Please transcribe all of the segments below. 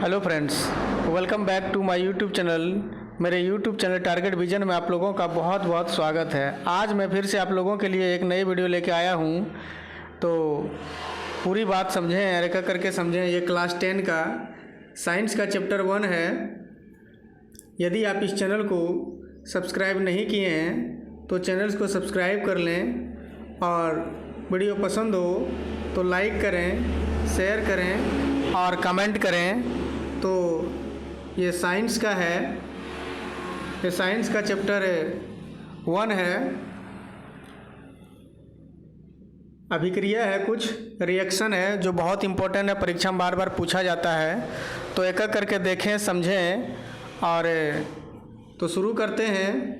Hello friends, welcome back to my YouTube channel. मेरे YouTube channel Target Vision में आप लोगों का बहुत बहुत स्वागत है। आज मैं फिर से आप लोगों के लिए एक नई वीडियो लेके आया हूँ, तो पूरी बात समझें, एक एक करके समझें। ये क्लास 10 का साइंस का चैप्टर 1 है। यदि आप इस चैनल को सब्सक्राइब नहीं किए हैं तो चैनल को सब्सक्राइब कर लें, और वीडियो पसंद हो तो लाइक करें, शेयर करें और कमेंट करें। तो ये साइंस का है, ये साइंस का चैप्टर 1 है। अभिक्रिया है, कुछ रिएक्शन है जो बहुत इम्पोर्टेंट है, परीक्षा में बार बार पूछा जाता है। तो एक एक करके देखें, समझें। और तो शुरू करते हैं।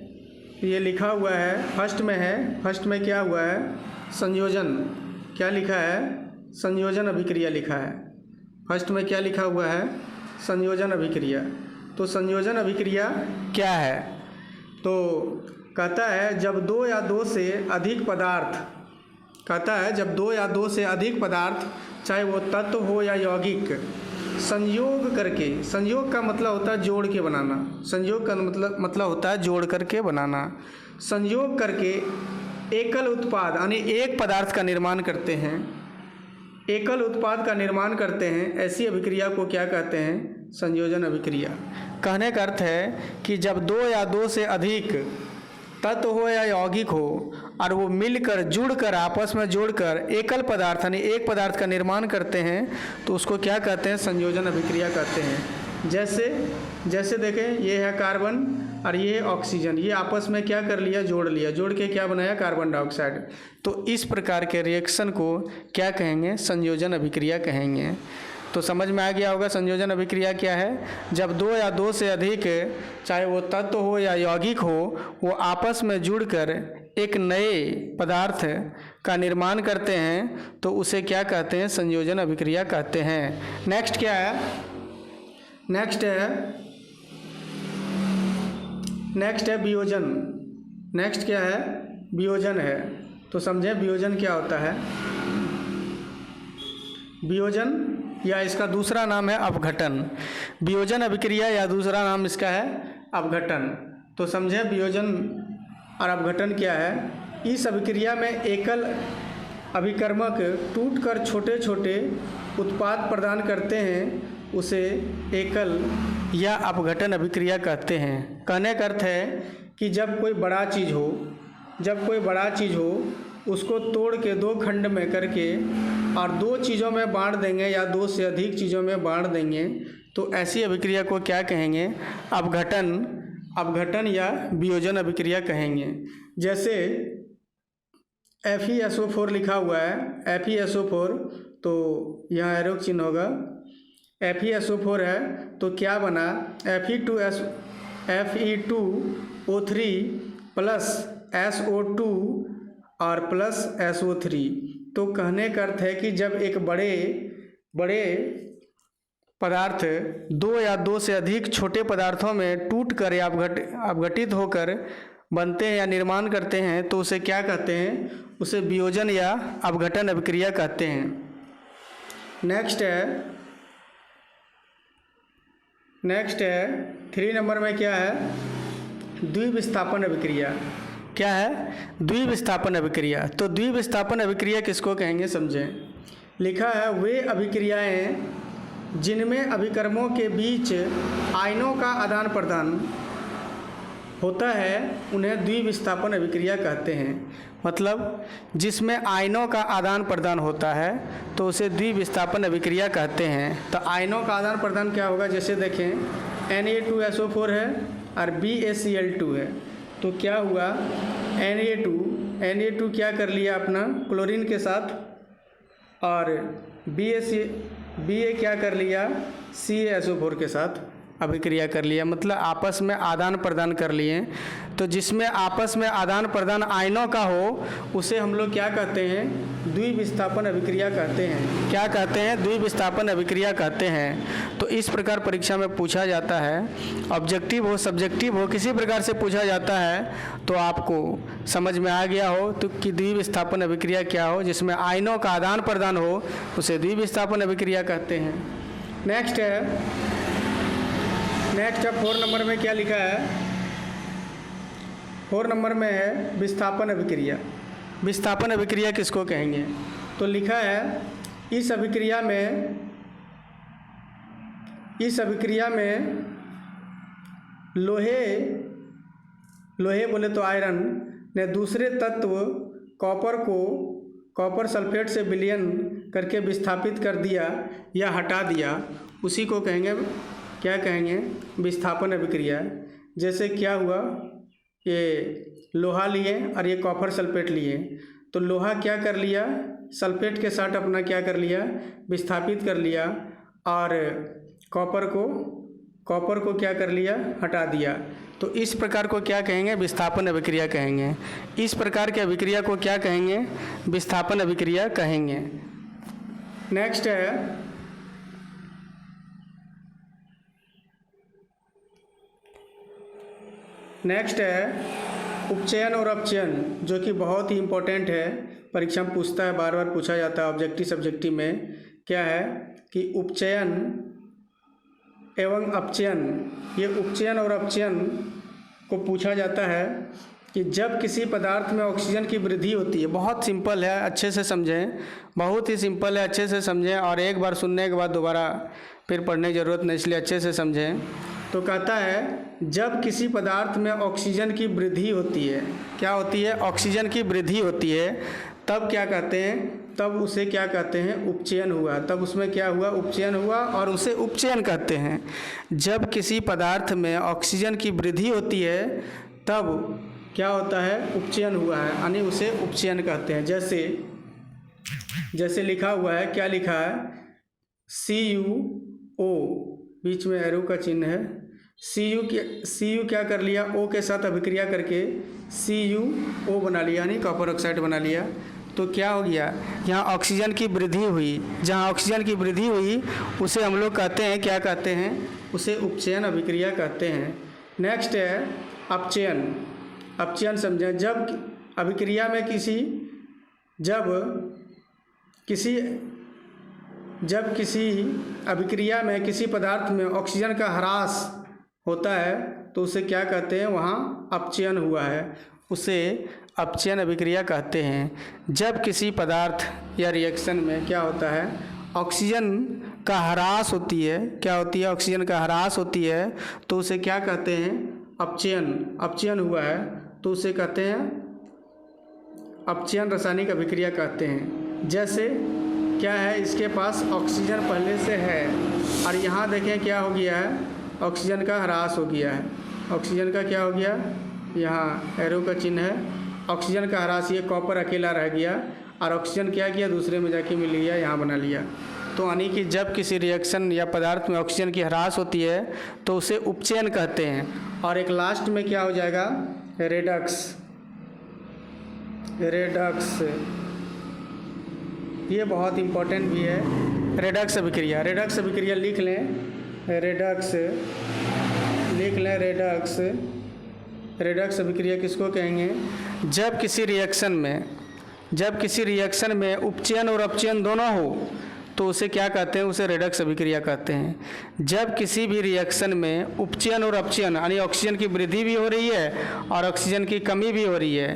ये लिखा हुआ है, फर्स्ट में है। फर्स्ट में क्या हुआ है? संयोजन। क्या लिखा है? संयोजन अभिक्रिया लिखा है। फर्स्ट में क्या लिखा हुआ है? संयोजन अभिक्रिया। तो संयोजन अभिक्रिया क्या है? तो कहता है जब दो या दो से अधिक पदार्थ, कहता है जब दो या दो से अधिक पदार्थ, चाहे वो तत्व हो या यौगिक, संयोग करके, संयोग का मतलब होता है जोड़ के बनाना, संयोग का मतलब होता है जोड़ करके बनाना, संयोग करके एकल उत्पाद यानी एक पदार्थ का निर्माण करते हैं, एकल उत्पाद का निर्माण करते हैं। ऐसी अभिक्रिया को क्या कहते हैं? संयोजन अभिक्रिया। कहने का अर्थ है कि जब दो या दो से अधिक तत्व हो या यौगिक हो और वो मिलकर जुड़कर आपस में जोड़कर एकल पदार्थ यानी एक पदार्थ का निर्माण करते हैं, तो उसको क्या कहते हैं? संयोजन अभिक्रिया कहते हैं। जैसे देखें, ये है कार्बन और ये है ऑक्सीजन, ये आपस में क्या कर लिया? जोड़ लिया। जोड़ के क्या बनाया? Carbon dioxide. तो इस प्रकार के रिएक्शन को क्या कहेंगे? संयोजन अभिक्रिया कहेंगे। तो समझ में आ गया होगा संयोजन अभिक्रिया क्या है। जब दो या दो से अधिक, चाहे वो तत्व हो या यौगिक हो, वो आपस में जुड़कर एक नए पदार्थ का निर्माण करते हैं, तो उसे क्या कहते हैं? संयोजन अभिक्रिया कहते हैं। नेक्स्ट क्या है? नेक्स्ट है वियोजन। नेक्स्ट क्या है? वियोजन है। तो समझें वियोजन क्या होता है। वियोजन या इसका दूसरा नाम है अपघटन। वियोजन अभिक्रिया या दूसरा नाम इसका है अपघटन। तो समझें वियोजन और अपघटन क्या है। इस अभिक्रिया में एकल अभिकर्मक टूटकर छोटे छोटे उत्पाद प्रदान करते हैं, उसे एकल या अपघटन अभिक्रिया कहते हैं। कहने का अर्थ है कि जब कोई बड़ा चीज़ हो, उसको तोड़ के दो खंड में करके और दो चीज़ों में बांट देंगे या दो से अधिक चीज़ों में बांट देंगे, तो ऐसी अभिक्रिया को क्या कहेंगे? अपघटन या वियोजन अभिक्रिया कहेंगे। जैसे FeSO4 लिखा हुआ है, FeSO4, तो यहाँ एरो चिन्ह होगा। FeSO4 है तो क्या बना? Fe2O3 प्लस SO2 और प्लस SO3। तो कहने का अर्थ है कि जब एक बड़े पदार्थ दो या दो से अधिक छोटे पदार्थों में टूट कर या अपघटित होकर बनते हैं या निर्माण करते हैं, तो उसे क्या कहते हैं? उसे वियोजन या अपघटन अभिक्रिया कहते हैं। नेक्स्ट है 3 नंबर में क्या है? द्विविस्थापन अभिक्रिया। क्या है? द्विविस्थापन अभिक्रिया। तो द्विविस्थापन अभिक्रिया किसको कहेंगे? समझें। लिखा है वे अभिक्रियाएं जिनमें अभिकर्मों के बीच आयनों का आदान प्रदान होता है, उन्हें द्विविस्थापन अभिक्रिया कहते हैं। मतलब जिसमें आयनों का आदान प्रदान होता है तो उसे द्विविस्थापन अभिक्रिया कहते हैं। तो आयनों का आदान प्रदान क्या होगा? जैसे देखें Na2SO4 है और BaCl2 है, तो क्या हुआ? Na2 क्या कर लिया अपना क्लोरीन के साथ, और Ba क्या कर लिया? CaSO4 के साथ अभिक्रिया कर लिया, मतलब आपस में आदान प्रदान कर लिए। तो जिसमें आपस में आदान प्रदान आयनों का हो, उसे हम लोग क्या कहते हैं? द्विविस्थापन अभिक्रिया कहते हैं। क्या कहते हैं? द्विविस्थापन अभिक्रिया कहते हैं। तो इस प्रकार परीक्षा में पूछा जाता है, ऑब्जेक्टिव हो सब्जेक्टिव हो, किसी प्रकार से पूछा जाता है, तो आपको समझ में आ गया हो तो कि द्विविस्थापन अभिक्रिया क्या हो, जिसमें आयनों का आदान प्रदान हो, उसे द्विविस्थापन अभिक्रिया कहते हैं। नेक्स्ट है नेक्स्ट अब 4 नंबर में क्या लिखा है, 4 नंबर में है विस्थापन अभिक्रिया। विस्थापन अभिक्रिया किसको कहेंगे? तो लिखा है इस अभिक्रिया में लोहे बोले तो आयरन ने दूसरे तत्व कॉपर को कॉपर सल्फेट से विलयन करके विस्थापित कर दिया या हटा दिया, उसी को कहेंगे, क्या कहेंगे, विस्थापन अभिक्रिया। जैसे क्या हुआ, ये लोहा लिए और ये कॉपर सल्फेट लिए, तो लोहा क्या कर लिया, सल्फेट के साथ अपना क्या कर लिया, विस्थापित कर लिया, और कॉपर को क्या कर लिया, हटा दिया। तो इस प्रकार को क्या कहेंगे, विस्थापन अभिक्रिया कहेंगे। इस प्रकार के अभिक्रिया को क्या कहेंगे, विस्थापन अभिक्रिया कहेंगे। नेक्स्ट है उपचयन और अपचयन, जो कि बहुत ही इम्पोर्टेंट है, परीक्षा में पूछता है, बार बार पूछा जाता है ऑब्जेक्टिव सब्जेक्टिव में। क्या है कि उपचयन एवं अपचयन, ये उपचयन और अपचयन को पूछा जाता है कि जब किसी पदार्थ में ऑक्सीजन की वृद्धि होती है। बहुत सिंपल है, अच्छे से समझें, बहुत ही सिंपल है, अच्छे से समझें, और एक बार सुनने के बाद दोबारा फिर पढ़ने की ज़रूरत नहीं, इसलिए अच्छे से समझें। तो कहता है जब किसी पदार्थ में ऑक्सीजन की वृद्धि होती है, क्या होती है, ऑक्सीजन की वृद्धि होती है, तब क्या कहते हैं, तब उसे क्या कहते हैं, उपचयन हुआ। तब उसमें क्या हुआ, उपचयन हुआ, और उसे उपचयन कहते हैं। जब किसी पदार्थ में ऑक्सीजन की वृद्धि होती है तब क्या होता है, उपचयन हुआ है, यानी उसे उपचयन कहते हैं। जैसे लिखा हुआ है, क्या लिखा है, CuO, बीच में एरो का चिन्ह है, Cu क्या कर लिया, O के साथ अभिक्रिया करके CuO बना लिया, यानी कॉपर ऑक्साइड बना लिया। तो क्या हो गया, यहाँ ऑक्सीजन की वृद्धि हुई, जहाँ ऑक्सीजन की वृद्धि हुई उसे हम लोग कहते हैं, क्या कहते हैं, उसे उपचयन अभिक्रिया कहते हैं। नेक्स्ट है अपचयन। अपचयन समझें, जब अभिक्रिया में अभिक्रिया में किसी पदार्थ में ऑक्सीजन का ह्रास होता है तो उसे क्या कहते हैं, वहाँ अपचयन हुआ है, उसे अपचयन अभिक्रिया कहते हैं। जब किसी पदार्थ या रिएक्शन में क्या होता है, ऑक्सीजन का ह्रास होती है, क्या होती है, ऑक्सीजन का ह्रास होती है, तो उसे क्या कहते हैं, अपचयन हुआ है, तो उसे कहते हैं अपचयन रासायनिक अभिक्रिया कहते हैं। जैसे क्या है, इसके पास ऑक्सीजन पहले से है और यहाँ देखें क्या हो गया है, ऑक्सीजन का ह्रास हो गया है। ऑक्सीजन का क्या हो गया, यहाँ एरो का चिन्ह है, ऑक्सीजन का ह्रास, ये कॉपर अकेला रह गया और ऑक्सीजन क्या किया, दूसरे में जाके मिल गया, यहाँ बना लिया। तो यानी कि जब किसी रिएक्शन या पदार्थ में ऑक्सीजन की ह्रास होती है तो उसे उपचयन कहते हैं। और एक लास्ट में क्या हो जाएगा, रेडक्स। ये बहुत इम्पोर्टेंट भी है, रेडक्स अभिक्रिया। रेडक्स अभिक्रिया लिख लें, रेडक्स अभिक्रिया किसको कहेंगे, जब किसी रिएक्शन में उपचयन और अपचयन दोनों हो तो उसे क्या कहते हैं, उसे रेडक्स अभिक्रिया कहते हैं। जब किसी भी रिएक्शन में उपचयन और अपचयन, यानी ऑक्सीजन की वृद्धि भी हो रही है और ऑक्सीजन की कमी भी हो रही है,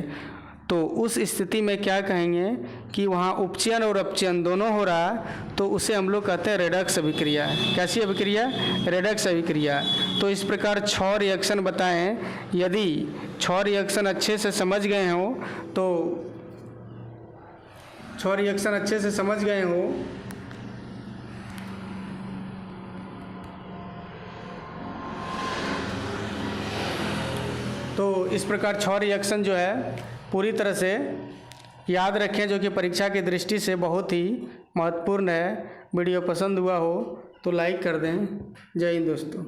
तो उस स्थिति में क्या कहेंगे कि वहाँ उपचयन और अपचयन दोनों हो रहा है, तो उसे हम लोग कहते हैं रेडक्स अभिक्रिया। कैसी अभिक्रिया, रेडक्स अभिक्रिया। तो इस प्रकार 6 रिएक्शन बताएं। यदि 6 रिएक्शन अच्छे से समझ गए हों तो 6 रिएक्शन अच्छे से समझ गए हों तो इस प्रकार 6 रिएक्शन जो है पूरी तरह से याद रखें, जो कि परीक्षा की दृष्टि से बहुत ही महत्वपूर्ण है। वीडियो पसंद हुआ हो तो लाइक कर दें। जय हिंद दोस्तों।